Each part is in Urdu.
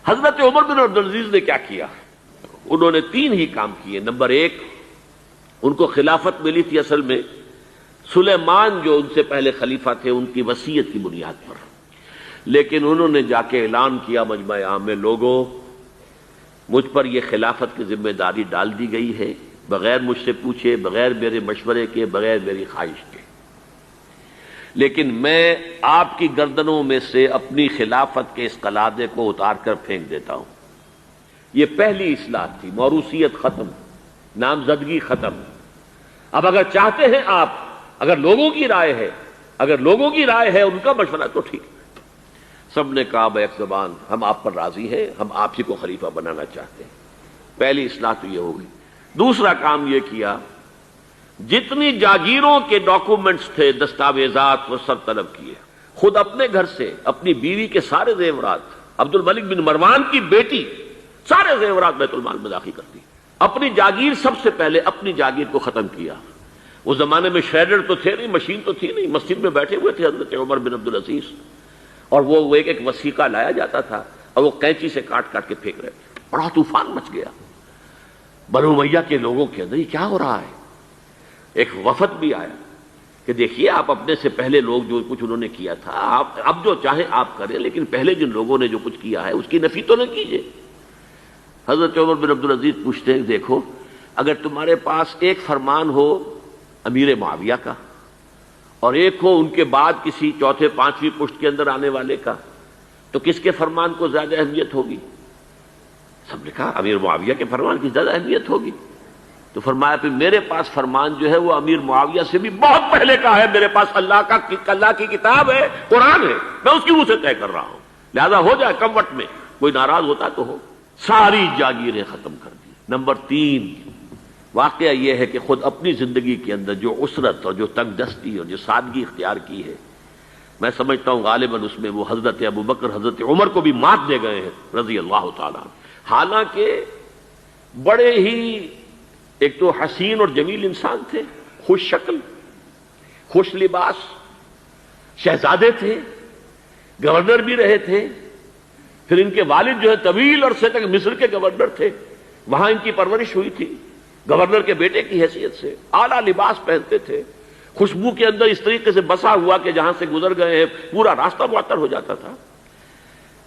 حضرت عمر بن عبدالعزیز نے کیا کیا؟ انہوں نے 3 ہی کام کیے۔ نمبر 1، ان کو خلافت ملی تھی اصل میں سلیمان جو ان سے پہلے خلیفہ تھے ان کی وصیت کی بنیاد پر، لیکن انہوں نے جا کے اعلان کیا مجمع عام میں، لوگوں مجھ پر یہ خلافت کی ذمہ داری ڈال دی گئی ہے، بغیر مجھ سے پوچھے، بغیر میرے مشورے کے، بغیر میری خواہش کے، لیکن میں آپ کی گردنوں میں سے اپنی خلافت کے اس قلادے کو اتار کر پھینک دیتا ہوں۔ یہ پہلی اصلاح تھی، موروثیت ختم، نامزدگی ختم۔ اب اگر چاہتے ہیں آپ، اگر لوگوں کی رائے ہے ان کا مشورہ تو ٹھیک۔ سب نے کہا بیک زبان ہم آپ پر راضی ہیں، ہم آپ ہی کو خلیفہ بنانا چاہتے ہیں۔ پہلی اصلاح تو یہ ہوگی۔ دوسرا کام یہ کیا، جتنی جاگیروں کے ڈاکومنٹس تھے، دستاویزات، وہ سب طلب کیے۔ خود اپنے گھر سے اپنی بیوی کے سارے زیورات، عبد الملک بن مروان کی بیٹی سارے زیورات بیت المال میں داخل کرتی۔ اپنی جاگیر سب سے پہلے اپنی جاگیر کو ختم کیا۔ اس زمانے میں شریڈر تو تھے نہیں، مشین تو تھی نہیں، مسجد میں بیٹھے ہوئے تھے حضرت عمر بن عبدالعزیز، اور وہ ایک وثیقہ لایا جاتا تھا اور وہ قینچی سے کاٹ کاٹ کے پھینک رہے تھے۔ بڑا طوفان مچ گیا بنو امیہ کے لوگوں کے اندر، یہ کیا ہو رہا ہے؟ ایک وفد بھی آیا کہ دیکھیے آپ اپنے سے پہلے لوگ جو کچھ انہوں نے کیا تھا، آپ اب جو چاہیں آپ کریں، لیکن پہلے جن لوگوں نے جو کچھ کیا ہے اس کی نفی تو نہ کیجیے۔ حضرت عمر بن عبدالعزیز پوچھتے ہیں دیکھو اگر تمہارے پاس ایک فرمان ہو امیر معاویہ کا اور ایک ہو ان کے بعد کسی چوتھے پانچویں پشت کے اندر آنے والے کا، تو کس کے فرمان کو زیادہ اہمیت ہوگی؟ سب نے کہا امیر معاویہ کے فرمان کی زیادہ اہمیت ہوگی۔ تو فرمایا پھر میرے پاس فرمان جو ہے وہ امیر معاویہ سے بھی بہت پہلے کا ہے، میرے پاس اللہ کی کتاب ہے، قرآن ہے، میں اس کی روح سے طے کر رہا ہوں، لہذا ہو جائے کم وقت میں، کوئی ناراض ہوتا تو ہو۔ ساری جاگیریں ختم کر دی۔ نمبر 3، واقعہ یہ ہے کہ خود اپنی زندگی کے اندر جو عسرت اور جو تنگ دستی اور جو سادگی اختیار کی ہے، میں سمجھتا ہوں غالباً اس میں وہ حضرت ابوبکر حضرت عمر کو بھی مات دے گئے ہیں رضی اللہ تعالیٰ عنہ۔ حالانکہ بڑے ہی ایک تو حسین اور جمیل انسان تھے، خوش شکل، خوش لباس، شہزادے تھے، گورنر بھی رہے تھے، پھر ان کے والد جو ہے طویل عرصے تک مصر کے گورنر تھے، وہاں ان کی پرورش ہوئی تھی گورنر کے بیٹے کی حیثیت سے، اعلیٰ لباس پہنتے تھے، خوشبو کے اندر اس طریقے سے بسا ہوا کہ جہاں سے گزر گئے ہیں پورا راستہ معطر ہو جاتا تھا۔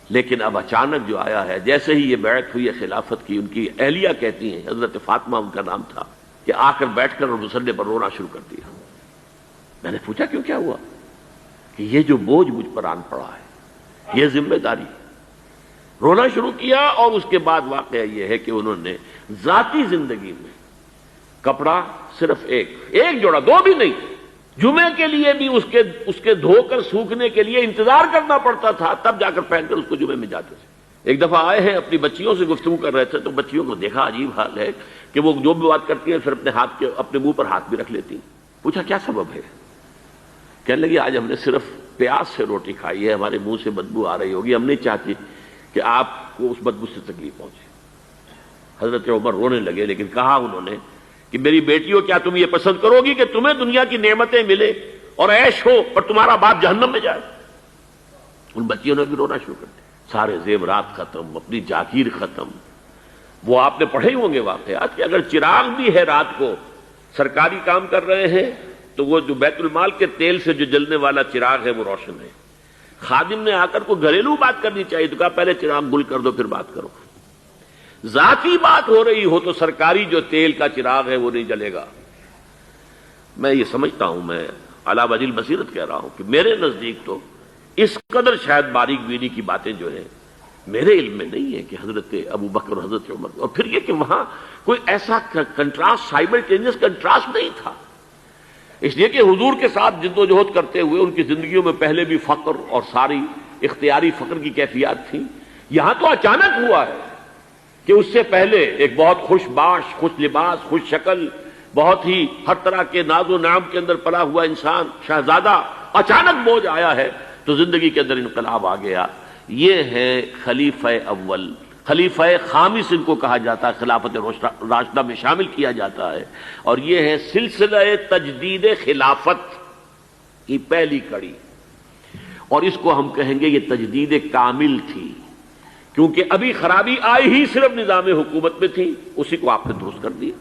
لیکن اب اچانک جو آیا ہے، جیسے ہی یہ بیعت ہوئی ہے خلافت کی، ان کی اہلیہ کہتی ہیں، حضرت فاطمہ ان کا نام تھا، کہ آ کر بیٹھ کر اور مصلے پر رونا شروع کر دیا۔ میں نے پوچھا کیوں، کیا ہوا؟ کہ یہ جو بوجھ مجھ پر آن پڑا ہے، یہ ذمہ داری، رونا شروع کیا۔ اور اس کے بعد واقعہ یہ ہے کہ انہوں نے ذاتی زندگی میں کپڑا صرف ایک جوڑا، 2 بھی نہیں، جمعے کے لیے بھی اس کے دھو کر سوکھنے کے لیے انتظار کرنا پڑتا تھا، تب جا کر پہن کر اس کو جمعے میں جاتے تھے۔ ایک دفعہ آئے ہیں اپنی بچیوں سے گفتگو کر رہے تھے، تو بچیوں کو دیکھا عجیب حال ہے کہ وہ جو بھی بات کرتی ہیں پھر اپنے منہ پر ہاتھ بھی رکھ لیتی ہیں۔ پوچھا کیا سبب ہے؟ کہنے لگی آج ہم نے صرف پیاز سے روٹی کھائی ہے، ہمارے منہ سے بدبو آ رہی ہوگی، ہم نہیں چاہتی کہ آپ کو اس بدبو سے تکلیف پہنچے۔ حضرت عمر رونے لگے، لیکن کہا انہوں نے کہ میری بیٹیوں کیا تم یہ پسند کرو گی کہ تمہیں دنیا کی نعمتیں ملے اور عیش ہو اور تمہارا باپ جہنم میں جائے؟ ان بچیوں نے بھی رونا شروع کر دیا۔ سارے زیورات ختم، اپنی جاگیر ختم۔ وہ آپ نے پڑھے ہوں گے واقعات کہ اگر چراغ بھی ہے رات کو، سرکاری کام کر رہے ہیں، تو وہ جو بیت المال کے تیل سے جو جلنے والا چراغ ہے وہ روشن ہے۔ خادم نے آ کر کوئی گھریلو بات کرنی چاہیے تو کہا پہلے چراغ گل کر دو پھر بات کرو۔ ذاتی بات ہو رہی ہو تو سرکاری جو تیل کا چراغ ہے وہ نہیں جلے گا۔ میں یہ سمجھتا ہوں، میں علی وجہ البصیرت کہہ رہا ہوں کہ میرے نزدیک تو اس قدر شاید باریک بینی کی باتیں جو ہیں میرے علم میں نہیں ہے کہ حضرت ابوبکر اور حضرت عمر، اور پھر یہ کہ وہاں کوئی ایسا کنٹراسٹ، سائملٹینیس کنٹراسٹ نہیں تھا، اس لیے کہ حضور کے ساتھ جد و جہد کرتے ہوئے ان کی زندگیوں میں پہلے بھی فقر اور ساری اختیاری فقر کی کیفیات تھی۔ یہاں تو اچانک ہوا ہے کہ اس سے پہلے ایک بہت خوش باش، خوش لباس، خوش شکل، بہت ہی ہر طرح کے ناز و نعم کے اندر پلا ہوا انسان، شہزادہ، اچانک بوجھ آیا ہے تو زندگی کے اندر انقلاب آ گیا۔ یہ ہے خلیفہ اول، خلیفہ خامس ان کو کہا جاتا ہے، خلافت راشدہ میں شامل کیا جاتا ہے، اور یہ ہے سلسلہ تجدید خلافت کی پہلی کڑی، اور اس کو ہم کہیں گے یہ تجدید کامل تھی۔ کیونکہ ابھی خرابی آئی ہی صرف نظام حکومت میں تھی، اسی کو آپ نے درست کر دیا۔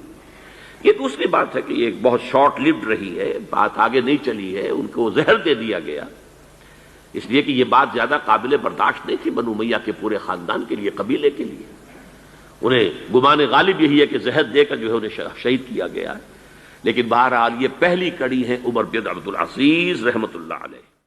یہ دوسری بات ہے کہ یہ ایک بہت شارٹ لیوڈ رہی ہے، بات آگے نہیں چلی ہے، ان کو زہر دے دیا گیا، اس لیے کہ یہ بات زیادہ قابل برداشت نہیں تھی بنو امیہ کے پورے خاندان کے لیے، قبیلے کے لیے۔ انہیں گمان غالب یہی ہے کہ زہر دے کر جو ہے انہیں شہید کیا گیا ہے، لیکن بہرحال یہ پہلی کڑی ہے عمر بن عبد العزیز رحمۃ اللہ علیہ۔